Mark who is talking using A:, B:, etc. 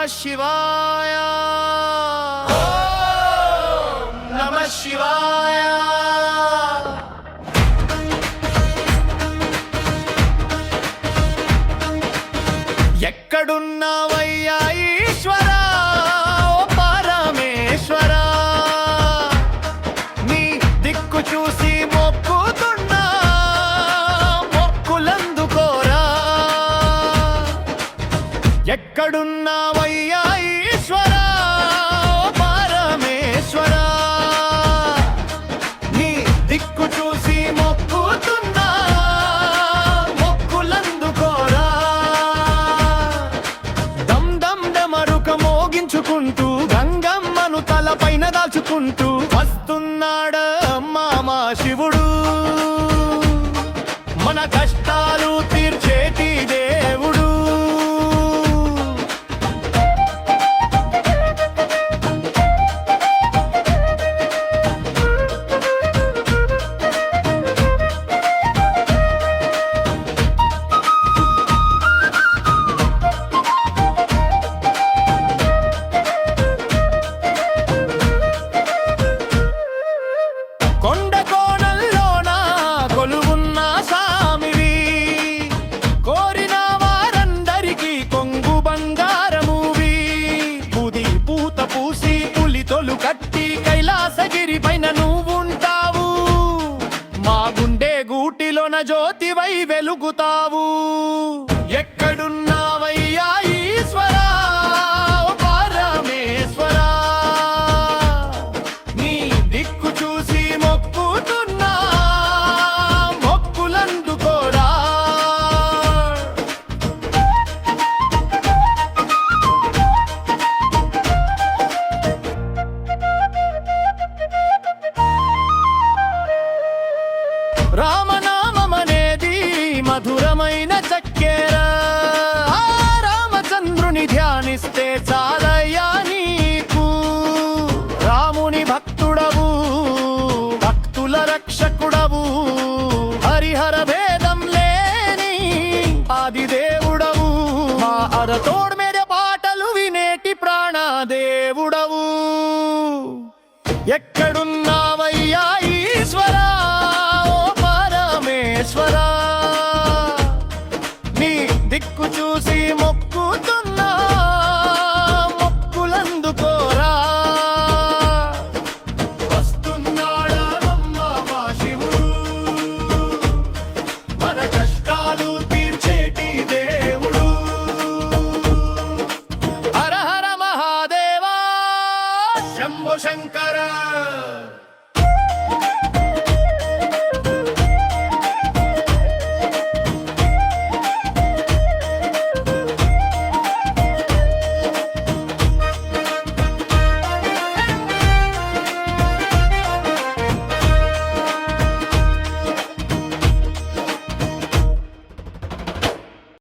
A: శివాయ ఓం నమః శివాయ. ఎక్కడున్నావయ్యా ఈశ్వరా ఓ పరమేశ్వరా, నీ దిక్కు చూసి మొక్కుతున్నా మొక్కులందుకోరా. ఎక్కడున్నావయ్యా ఈశ్వరా ఓ పరమేశ్వరా, నీ దిక్కు చూసి మొక్కుతున్నా మొక్కులందుకోరా. దమ్ దమ్ డమరుక మోగించుకుంటూ గంగమ్మను తలపైన దాచుకుంటూ వస్తున్నాడమ్మా మా శివుడు, మన కష్టాలు తీర్చేటి దేవుడు. కొండ కోణంలోన కొలువున్న సామివి, కోరిన వారందరికీ కొంగు బంగారమువి. పుది పూత పూసి పులితొలు కట్టి కైలాసగిరి పైన నువ్వుంటావు, మా గుండె గూటిలోన జ్యోతివై వెలుగుతావు. ఎక్కడున్నావయ్యా ఈశ్వరా ఓ పరమేశ్వరా, నీ దిక్కు చూసి మొక్కుతున్నా మొక్కులందుకోరా. రామనామమనేది మధురమైన చక్కెర, ఆ రామచంద్రుని ధ్యానిస్తే చాలయ్యా నీకు. రాముని భక్తుడవు, భక్తుల రక్షకుడవు, హరిహర భేదం లేని ఆదిదేవుడవు, మా అరతోడ్ మీద పాటలు వినేటి ప్రాణదేవుడవు. ఎక్కడున్నావయ్యా ఈశ్వరా ఓ పరమేశ్వరా, నీ దిక్కు చూసి మొక్కుతున్నా మొక్కులందుకోరా. వస్తున్నాడమ్మా మా శివుడు, మన కష్టాలు తీర్చేటి దేవుడు. హర హర మహాదేవా శంభో శంకర.